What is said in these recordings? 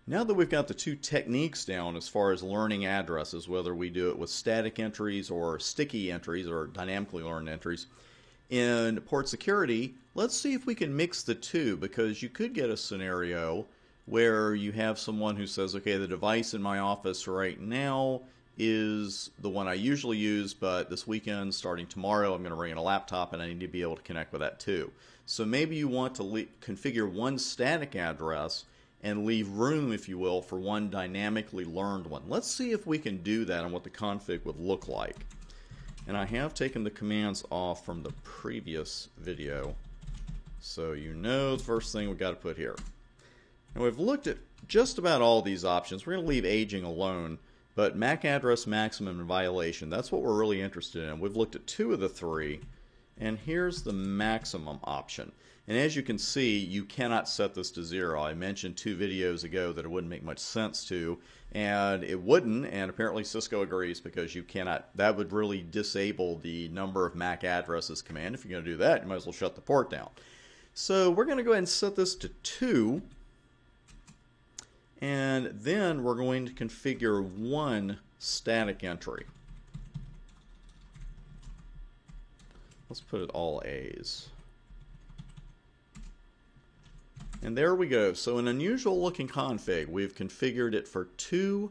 Now that we've got the two techniques down as far as learning addresses, whether we do it with static entries or sticky entries or dynamically learned entries, in port security, let's see if we can mix the two, because you could get a scenario where you have someone who says, okay, the device in my office right now is the one I usually use, but this weekend, starting tomorrow, I'm going to bring in a laptop and I need to be able to connect with that too. So maybe you want to configure one static address and leave room, if you will, for one dynamically learned one. Let's see if we can do that and what the config would look like. And I have taken the commands off from the previous video, so you know the first thing we've got to put here. Now we've looked at just about all these options. We're going to leave aging alone, but MAC address maximum and violation, that's what we're really interested in. We've looked at two of the three, and here's the maximum option. And as you can see, you cannot set this to 0. I mentioned 2 videos ago that it wouldn't make much sense to, and it wouldn't, and apparently Cisco agrees, because you cannot, that would really disable the number of MAC addresses command. If you're going to do that, you might as well shut the port down. So we're going to go ahead and set this to 2, and then we're going to configure one static entry. Let's put it all A's. And there we go. So an unusual looking config. We've configured it for 2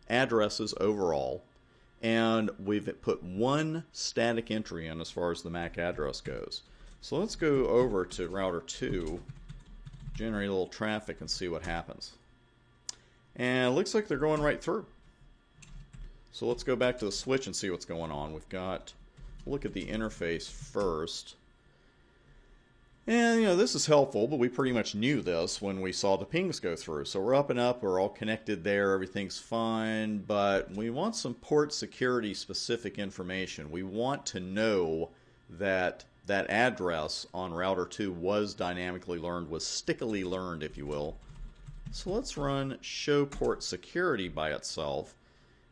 addresses overall, and we've put one static entry in as far as the MAC address goes. So let's go over to router 2, generate a little traffic, and see what happens. And it looks like they're going right through. So let's go back to the switch and see what's going on. We've got, look at the interface first. And, you know, this is helpful, but we pretty much knew this when we saw the pings go through. So we're up and up, we're all connected there, everything's fine, but we want some port security specific information. We want to know that that address on router 2 was dynamically learned, was stickily learned, if you will. So let's run show port security by itself.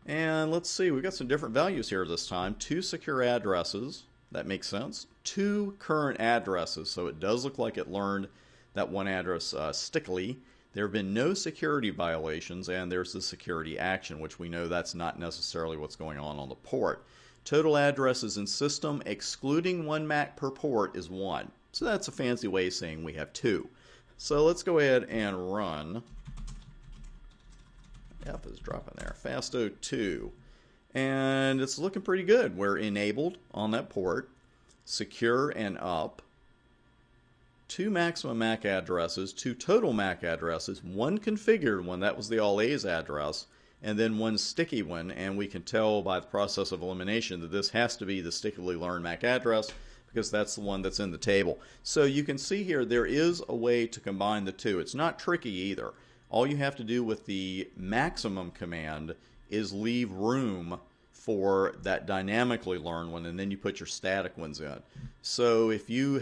And let's see, we've got some different values here this time. 2 secure addresses. That makes sense. 2 current addresses, so it does look like it learned that one address stickily. There have been no security violations, and there's the security action, which we know that's not necessarily what's going on the port. Total addresses in system, excluding 1 MAC per port, is 1. So that's a fancy way of saying we have 2. So let's go ahead and run. F is dropping there. FASTO2. And it's looking pretty good. We're enabled on that port, secure and up, 2 maximum MAC addresses, 2 total MAC addresses, 1 configured one, that was the all A's address, and then 1 sticky one, and we can tell by the process of elimination that this has to be the stickily learned MAC address, because that's the one that's in the table. So you can see here there is a way to combine the two. It's not tricky either. All you have to do with the maximum command is leave room for that dynamically learned one, and then you put your static ones in. So if you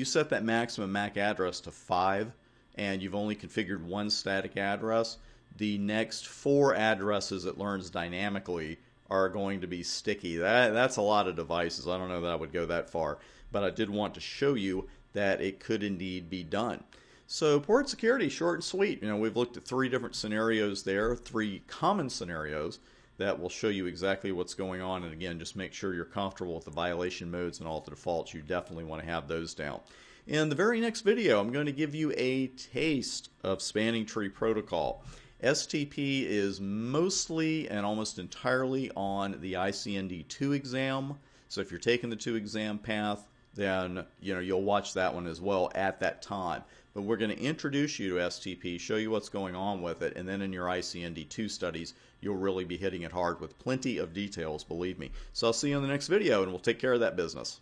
set that maximum MAC address to 5 and you've only configured 1 static address, the next 4 addresses it learns dynamically are going to be sticky. That's a lot of devices. I don't know that I would go that far, but I did want to show you that it could indeed be done. So port security, short and sweet. You know, we've looked at 3 different scenarios there, 3 common scenarios that will show you exactly what's going on. And again, just make sure you're comfortable with the violation modes and all the defaults. You definitely want to have those down. In the very next video, I'm going to give you a taste of Spanning Tree Protocol. STP is mostly and almost entirely on the ICND2 exam. So if you're taking the 2 exam path, then you'll watch that one as well at that time. But we're going to introduce you to STP, show you what's going on with it, and then in your ICND2 studies, you'll really be hitting it hard with plenty of details, believe me. So I'll see you in the next video, and we'll take care of that business.